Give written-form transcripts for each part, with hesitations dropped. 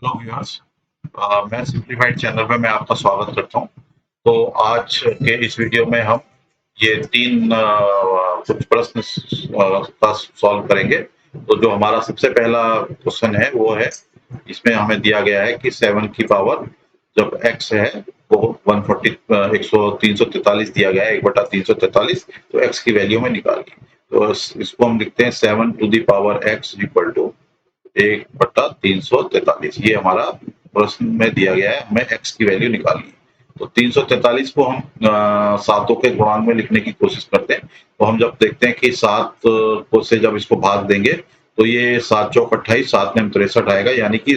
Hello viewers. मैं simplified channel पे मैं आपका स्वागत करता हूँ। तो आज के इस वीडियो में हम ये तीन कुछ प्रश्न का सॉल्व करेंगे। तो जो हमारा सबसे पहला क्वेश्चन है वो है, इसमें हमें दिया गया है कि 7 की पावर जब x है वो 140 343 दिया गया है, 1/343। तो x की वैल्यू में निकालिए। तो इसको हम लिखते हैं 7 to the power x equal to 1/343। ये हमारा प्रश्न में दिया गया है, हमें x की वैल्यू निकालनी है। तो 343 को हम सातों के गुणांक में लिखने की कोशिश करते हैं। तो हम जब देखते हैं कि सात को से जब इसको भाग देंगे तो ये 7 चौक 28, 7 में 63 आएगा, यानी कि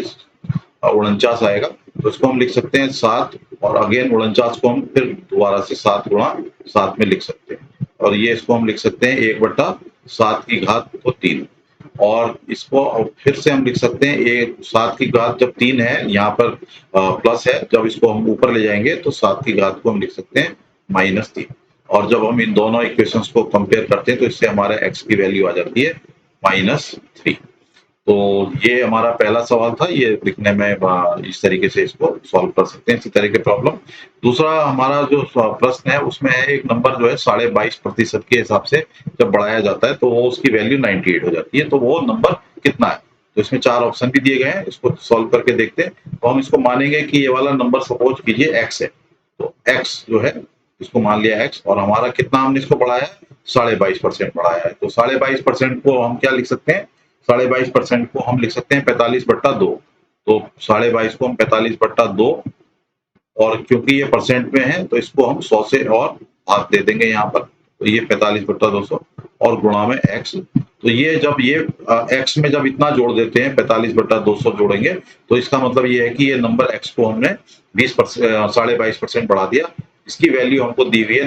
49 आएगा। तो इसको हम लिख सकते हैं 7, और अगेन 49 को हम फिर दोबारा से 7 गुणा 7 में लिख सकते हैं। और ये इसको हम लिख सकते हैं 1/7 की घात को 3। और इसको फिर से हम लिख सकते हैं, एक 7 की घात जब 3 है, यहाँ पर प्लस है, जब इसको हम ऊपर ले जाएंगे तो 7 की घात को हम लिख सकते हैं -3। और जब हम इन दोनों इक्वेशंस को कंपेयर करते हैं तो इससे हमारा x की वैल्यू आ जाती है -3। तो ये हमारा पहला सवाल था। ये लिखने में इस तरीके से इसको सॉल्व कर सकते हैं, इसी तरह के प्रॉब्लम। दूसरा हमारा जो प्रश्न है उसमें है, एक नंबर जो है 22.5% के हिसाब से जब बढ़ाया जाता है तो वो उसकी वैल्यू 98 हो जाती है। तो वो नंबर कितना है? तो इसमें 4 ऑप्शन भी दिए गए हैं, इसको सॉल्व करके देखते हैं। तो हम इसको मानेंगे कि ये वाला नंबर सपोज कीजिए x है। तो x जो है, इसको मान लिया x, और हमारा कितना हमने इसको बढ़ाया है? 22.5% बढ़ाया है। तो 22.5% को हम क्या लिख सकते हैं? 22.5% को हम लिख सकते हैं 45/2। तो 22.5 को हम 45/2, और क्योंकि ये परसेंट में है तो इसको हम 100 से और भाग दे देंगे यहाँ पर। तो ये 45/200 और गुणा में x। तो ये जब ये x में जब इतना जोड़ देते हैं, 45/200 जोड़ेंगे, तो इसका मतलब ये है कि ये नंबर x को हमने 22.5% बढ़ा दिया। इसकी वैल्यू हमको दी हुई है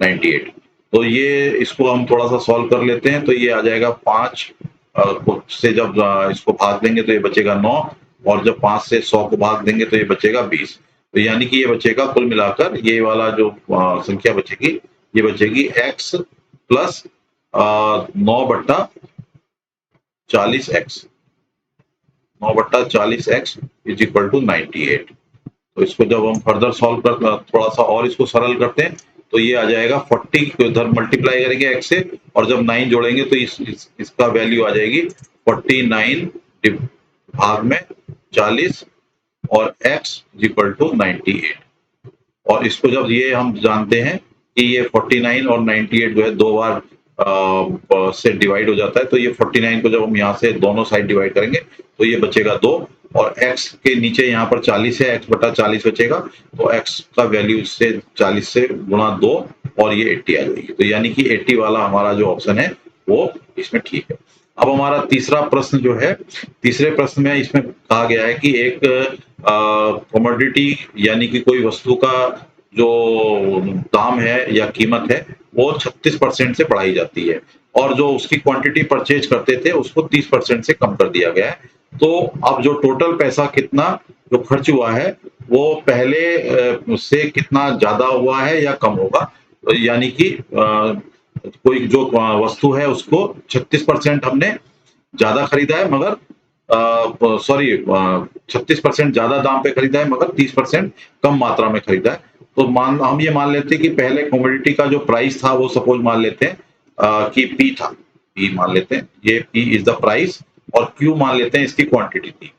98। तो ये इसको हम थोड़ा सा सॉल्व कर लेते हैं। तो ये आ जाएगा 5 से जब इसको भाग देंगे तो ये बचेगा 9, और जब 5 से 100 को भाग देंगे तो ये बचेगा 20। तो यानी कि ये बचेगा, कुल मिलाकर ये वाला जो संख्या बचेगी, ये बचेगी x plus 9/40x। 9/40x is equal to 98। तो इसको जब हम फर्दर सॉल्व कर थोड़ा सा और इसको सरल करते हैं तो ये आ जाएगा 40 को इधर मल्टीप्लाई करेंगे x से, और जब 9 जोड़ेंगे तो इसका वैल्यू आ जाएगी 49 भाग में 40, और x इक्वल टू 98। और इसको जब ये हम जानते हैं कि ये 49 और 98 जो है दो बार से डिवाइड हो जाता है, तो ये 49 को जब हम यहाँ से दोनों साइड डिवाइड करेंगे तो ये बचेगा 2, और x के नीचे यहाँ पर 40 है, x/40 बचेगा। तो x का वैल्यू से 40 से गुणा 2, और ये 80 आ जाएगी। तो यानी कि 80 वाला हमारा जो ऑप्शन है वो इसमें ठीक है। अब हमारा तीसरा प्रश्न जो है, तीसरे प्रश्न में इसमें कहा गया है कि एक कमोडिटी यानी कि कोई वस्तु का जो दाम है या कीमत है वो 36% से बढ़ाई जाती है, और जो उसकी क्वांटिटी परचेज करते थे उसको 30% से कम कर दिया गया है। तो अब जो टोटल पैसा कितना जो खर्च हुआ है वो पहले से कितना ज्यादा हुआ है या कम होगा? यानी कि कोई जो वस्तु है उसको 36% हमने ज्यादा खरीदा है, मगर सॉरी 36% ज्यादा दाम पे खरीदा है मगर 30% कम मात्रा में खरीदा है। तो हम ये मान लेते हैं कि पहले कमोडिटी का जो प्राइस था वो सपोज मान लेते हैं कि पी था। पी मान लेते हैं, ये पी इज द प्राइस, और क्यू मान लेते हैं इसकी क्वांटिटी थी,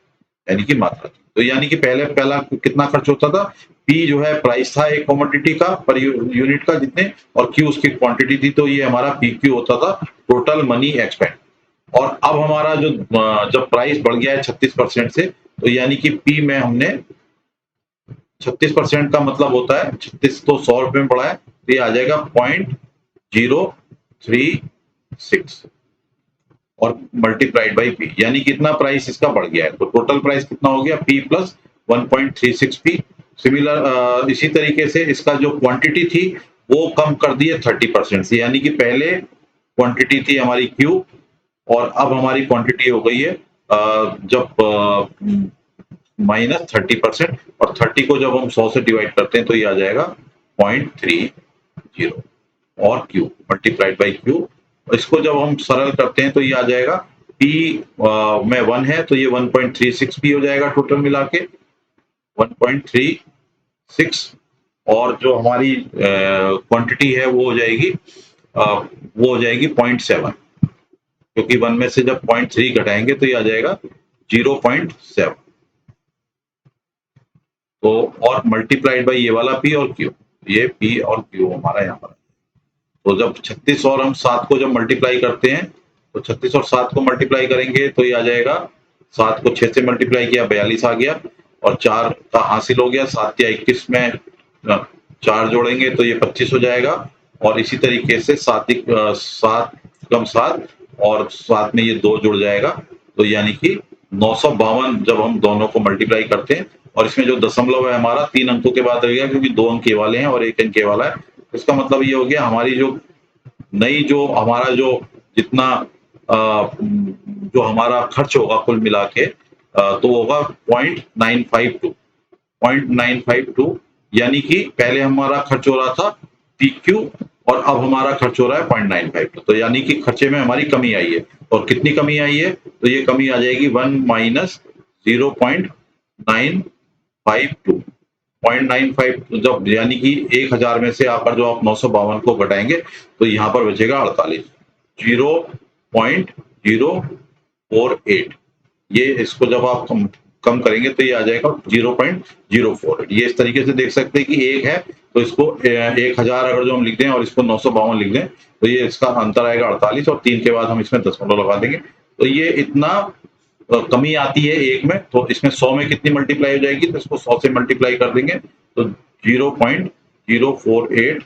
यानी कि मात्रा थी। तो यानी कि पहला कितना खर्च होता था? पी जो है प्राइस था एक कमोडिटी का पर यूनिट का जितने, और क्यू उसकी क्वांटिटी थी। तो ये हमारा पी क्यू होता था, टोटल मनी एक्सपेंड। और अब हमारा जो जब प्राइस बढ़ गया है 36% से, तो यानी कि पी में हमने 36% का मतलब होता है 36 तो 100 रुपए में बढ़ा है, तो ये आ जाएगा 0.036 और मल्टीप्लाइड बाई पी, यानी कितना प्राइस इसका बढ़ गया है। तो टोटल प्राइस कितना हो गया? P plus 1.36 P. सिमिलर इसी तरीके से इसका जो क्वांटिटी थी वो कम कर दी है 30% से, यानी कि पहले क्वांटिटी थी हमारी क्यू, और अब हमारी क्वांटिटी हो गई है जब -30%, और 30 को जब हम 100 से डिवाइड करते हैं तो ये आ जाएगा 0.30, और क्यू मल्टीप्लाइड बाई क्यू। इसको जब हम सरल करते हैं तो ये आ जाएगा पी में 1 है तो ये 1.36 पी हो जाएगा टोटल मिला के 1.36, और जो हमारी क्वांटिटी है वो हो जाएगी 0.7, क्योंकि 1 में से जब 0.3 घटाएंगे तो ये आ जाएगा 0.7। तो और मल्टीप्लाइड बाई ये वाला पी और क्यू, ये पी और क्यू हमारा यहाँ पर। तो जब 36 और हम 7 को जब मल्टीप्लाई करते हैं तो 36 और 7 को मल्टीप्लाई करेंगे तो ये आ जाएगा, 7 को 6 से मल्टीप्लाई किया 42 आ गया, और 4 का हासिल हो गया, 7 या 21 में 4 जोड़ेंगे तो ये 25 हो जाएगा, और इसी तरीके से 7 कम 7 और 7 में ये 2 जुड़ जाएगा, तो यानी कि 952 जब हम दोनों को मल्टीप्लाई करते हैं। और इसमें जो दशमलव है हमारा 3 अंकों के बाद रहेगा, क्योंकि 2 अंक ये वाले हैं और 1 अंक ये वाला है। इसका मतलब ये हो गया हमारी जो नई जो हमारा जो जितना जो हमारा खर्च होगा कुल मिला के तो होगा 0.952, यानी कि पहले हमारा खर्च हो रहा था PQ और अब हमारा खर्च हो रहा है 0.952, तो यानी कि खर्चे में हमारी कमी आई है। और कितनी कमी आई है, तो ये कमी आ जाएगी 1 माइनस 0.952, 0.95, जब यानी कि 1000 में से आकर जो आप 952 को घटाएंगे तो यहाँ पर बचेगा 48, 0.048। ये इसको जब आप कम करेंगे तो ये आ जाएगा 0.048। ये इस तरीके से देख सकते हैं कि एक है तो इसको 1000 अगर जो हम लिख दें और इसको 952 लिख दें तो ये इसका अंतर आएगा 48, और 3 के बाद हम इसमें दशमलव लगा देंगे तो ये इतना कमी आती है एक में। तो इसमें 100 में कितनी मल्टीप्लाई हो जाएगी, तो इसको 100 से मल्टीप्लाई कर देंगे तो 0.048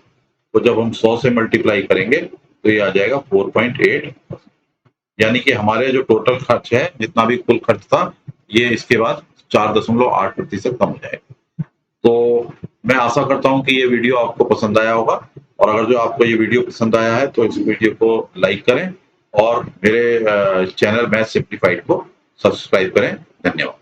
को जब हम 100 से मल्टीप्लाई करेंगे तो ये आ जाएगा 4.8, यानी कि हमारे जो टोटल खर्च है जितना भी कुल खर्च था ये इसके बाद 4.8% कम हो जाएगा। तो मैं आशा करता हूं कि ये वीडियो आपको पसंद आया होगा, और अगर जो आपको ये वीडियो पसंद आया है तो इस वीडियो को लाइक करें और मेरे चैनल मैथ सिंप्लीफाइड को सब्सक्राइब करें। धन्यवाद।